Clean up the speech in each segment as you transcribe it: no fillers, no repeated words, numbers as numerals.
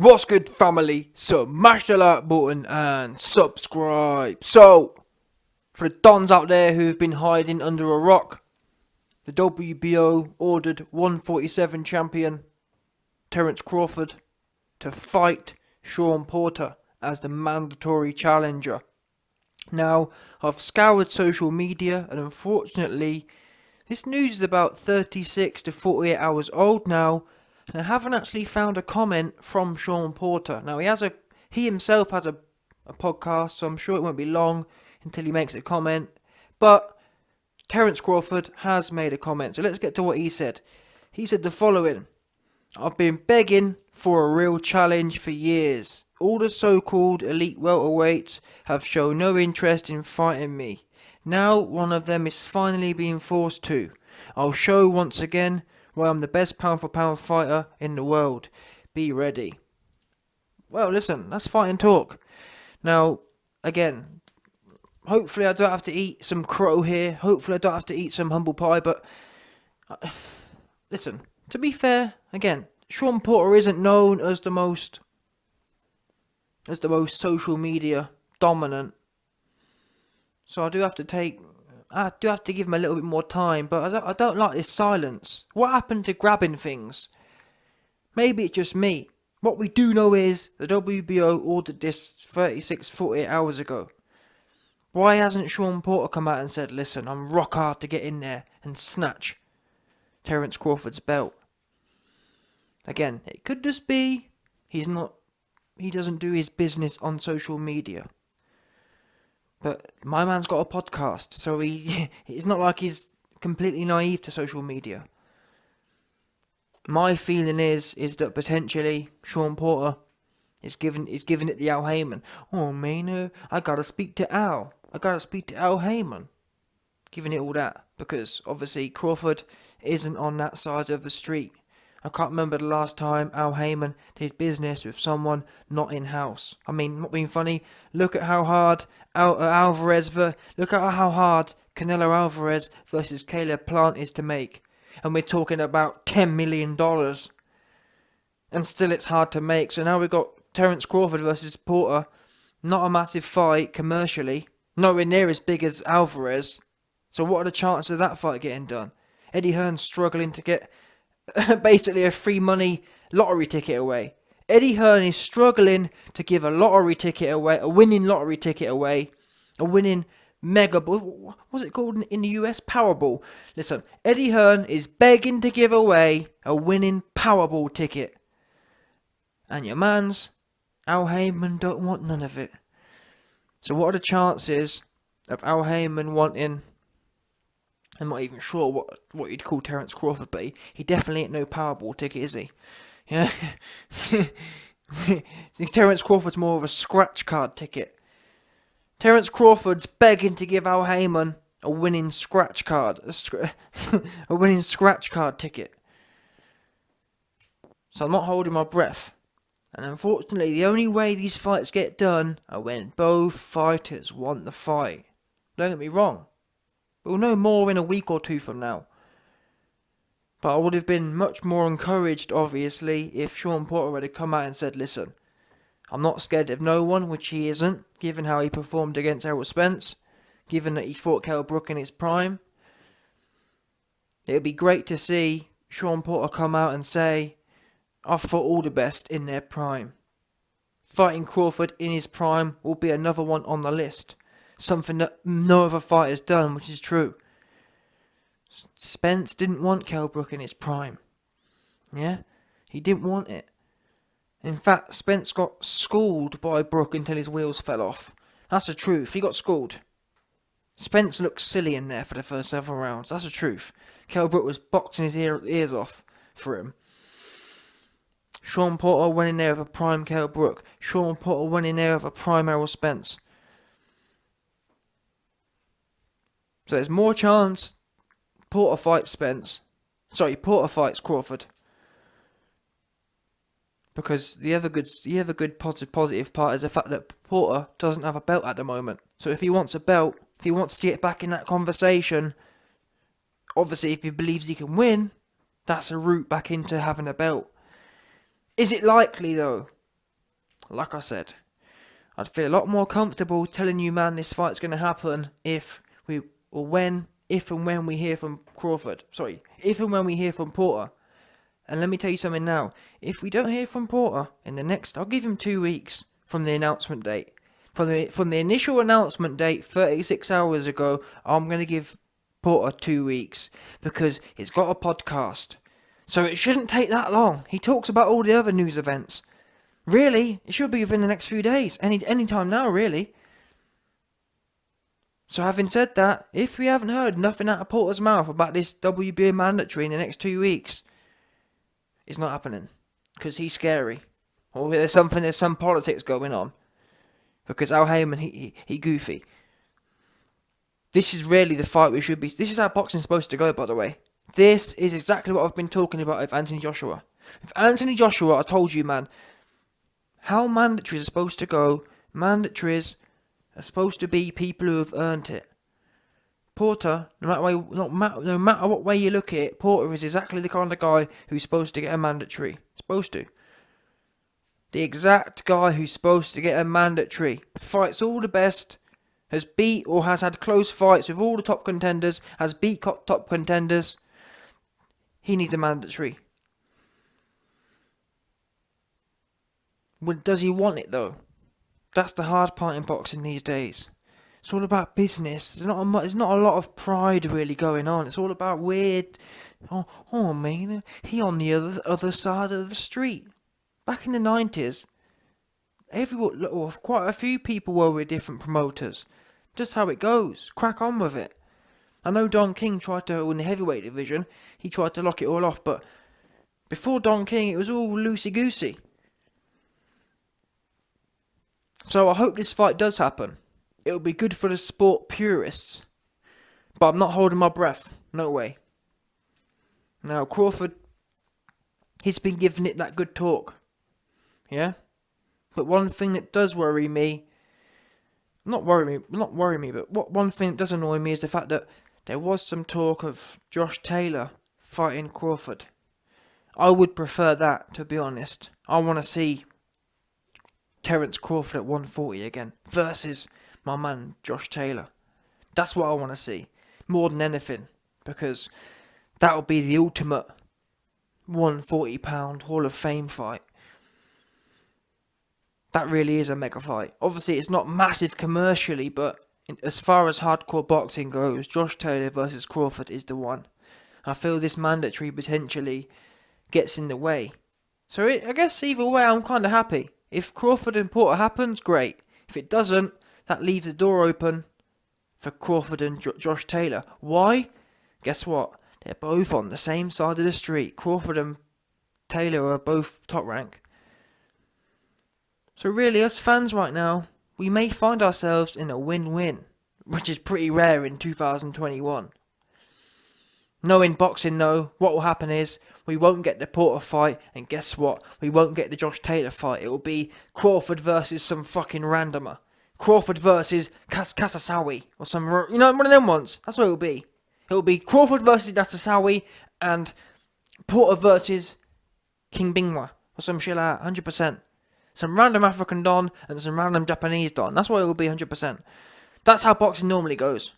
What's good, family? Smash the like button and subscribe. So, for the dons out there who've been hiding under a rock, the WBO ordered 147 champion Terence Crawford to fight Shawn Porter as the mandatory challenger. Now, I've scoured social media, and unfortunately, this news is about 36 to 48 hours old now, and I haven't actually found a comment from Shawn Porter. Now, he himself has a podcast, so I'm sure it won't be long until he makes a comment. But Terence Crawford has made a comment, so let's get to what he said. He said the following: "I've been begging for a real challenge for years. All the so-called elite welterweights have shown no interest in fighting me. Now one of them is finally being forced to. I'll show once again why I'm the best pound-for-pound fighter in the world. Be ready." Well, listen, that's fighting talk. Now, again, hopefully I don't have to eat some crow here. Hopefully I don't have to eat some humble pie, but listen, to be fair, again, Shawn Porter isn't known as the most social media dominant. So I do have to give him a little bit more time, but I don't like this silence. What happened to grabbing things? Maybe it's just me. What we do know is the WBO ordered this 48 hours ago. Why hasn't Shawn Porter come out and said, listen, I'm rock hard to get in there and snatch Terence Crawford's belt? Again, it could just be he doesn't do his business on social media. But my man's got a podcast, so it's not like he's completely naive to social media. My feeling is that potentially Shawn Porter is giving it the Al Heyman. Oh, man, I gotta speak to Al. I gotta speak to Al Heyman. Giving it all that, because obviously Crawford isn't on that side of the street. I can't remember the last time Al Heyman did business with someone not in-house. I mean, not being funny, look at how hard look at how hard Canelo Alvarez versus Caleb Plant is to make. And we're talking about $10 million. And still it's hard to make. So now we've got Terence Crawford versus Porter. Not a massive fight commercially. Nowhere near as big as Alvarez. So what are the chances of that fight getting done? Eddie Hearn's struggling to get basically a free money lottery ticket away. Eddie Hearn is struggling to give a lottery ticket away, a winning lottery ticket away, a winning mega ball. What's it called in the US? Powerball. Listen, Eddie Hearn is begging to give away a winning Powerball ticket. And your man's Al Heyman don't want none of it. So what are the chances of Al Heyman wanting... I'm not even sure what you'd call Terence Crawford, but he definitely ain't no Powerball ticket, is he? Yeah. Terence Crawford's more of a scratch card ticket. Terence Crawford's begging to give Al Heyman a winning scratch card. A winning scratch card ticket. So I'm not holding my breath. And unfortunately, the only way these fights get done are when both fighters want the fight. Don't get me wrong. We'll know more in a week or two from now. But I would have been much more encouraged, obviously, if Shawn Porter had come out and said, listen, I'm not scared of no one, which he isn't, given how he performed against Errol Spence, given that he fought Kell Brook in his prime. It would be great to see Shawn Porter come out and say, I've fought all the best in their prime. Fighting Crawford in his prime will be another one on the list. Something that no other fighter's done, which is true. Spence didn't want Kell Brook in his prime. Yeah? He didn't want it. In fact, Spence got schooled by Brook until his wheels fell off. That's the truth. He got schooled. Spence looked silly in there for the first several rounds. That's the truth. Kell Brook was boxing his ears off for him. Shawn Porter went in there with a prime Kell Brook. Shawn Porter went in there with a prime Errol Spence. So there's more chance Porter fights Crawford. Because the other good positive part is the fact that Porter doesn't have a belt at the moment. So if he wants a belt, if he wants to get back in that conversation, obviously if he believes he can win, that's a route back into having a belt. Is it likely though? like I said, I'd feel a lot more comfortable telling you, man, this fight's going to happen if and when we hear from Crawford. Sorry, if and when we hear from Porter. And let me tell you something now. If we don't hear from Porter in the next, I'll give him 2 weeks from the announcement date. From the initial announcement date 36 hours ago, I'm going to give Porter 2 weeks because he's got a podcast. So it shouldn't take that long. He talks about all the other news events. Really, it should be within the next few days. Any time now, really. So having said that, if we haven't heard nothing out of Porter's mouth about this WBO mandatory in the next 2 weeks, it's not happening. Because he's scary. Or there's some politics going on. Because Al Heyman, he goofy. This is really the fight we should be... This is how boxing's supposed to go, by the way. This is exactly what I've been talking about with Anthony Joshua. With Anthony Joshua, I told you, man, how mandatories are supposed to go. Mandatories are supposed to be people who have earned it. Porter, no matter what way you look at it, Porter is exactly the kind of guy who's supposed to get a mandatory. Supposed to. The exact guy who's supposed to get a mandatory. Fights all the best. Has beat or has had close fights with all the top contenders. Has beat top contenders. He needs a mandatory. Well, does he want it though? That's the hard part in boxing these days. It's all about business. There's not a lot of pride really going on. It's all about weird. Oh man, he on the other side of the street. Back in the 90s, quite a few people were with different promoters. Just how it goes. Crack on with it. I know Don King tried to, in the heavyweight division, he tried to lock it all off, but before Don King, it was all loosey-goosey. So I hope this fight does happen. It'll be good for the sport purists. But I'm not holding my breath. No way. Now, Crawford, he's been giving it that good talk. Yeah? But one thing that does worry me, not worry me, but one thing that does annoy me is the fact that there was some talk of Josh Taylor fighting Crawford. I would prefer that, to be honest. I want to see Terence Crawford at 140 again versus my man Josh Taylor. That's what I want to see more than anything, because that will be the ultimate 140-pound Hall of Fame fight. That really is a mega fight. Obviously, it's not massive commercially, but as far as hardcore boxing goes, Josh Taylor versus Crawford is the one. I feel this mandatory potentially gets in the way. So I guess either way, I'm kind of happy. If Crawford and Porter happens, great. If it doesn't, that leaves the door open for Crawford and Josh Taylor. Why? Guess what? They're both on the same side of the street. Crawford and Taylor are both top rank. So really, us fans right now, we may find ourselves in a win-win, which is pretty rare in 2021. Knowing boxing though, what will happen is, we won't get the Porter fight, and guess what? We won't get the Josh Taylor fight. It will be Crawford versus some fucking randomer. Crawford versus Kasasawi, or some, one of them ones. That's what it will be. It will be Crawford versus Kasasawi, and Porter versus King Bingwa, or some shit like that, 100%. Some random African Don and some random Japanese Don. That's what it will be, 100%. That's how boxing normally goes.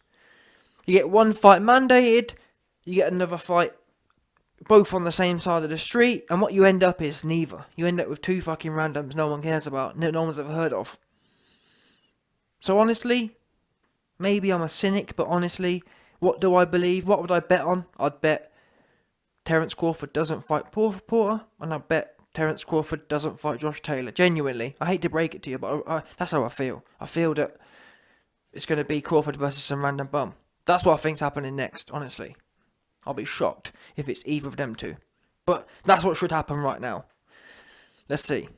You get one fight mandated, you get another fight both on the same side of the street, and what you end up is neither. You end up with two fucking randoms no one cares about, no one's ever heard of. So honestly, maybe I'm a cynic, but honestly, what do I believe? What would I bet on? I'd bet Terence Crawford doesn't fight Porter, and I'd bet Terence Crawford doesn't fight Josh Taylor. Genuinely. I hate to break it to you, but that's how I feel. I feel that it's going to be Crawford versus some random bum. That's what I think's happening next, honestly. I'll be shocked if it's either of them two. But that's what should happen right now. Let's see.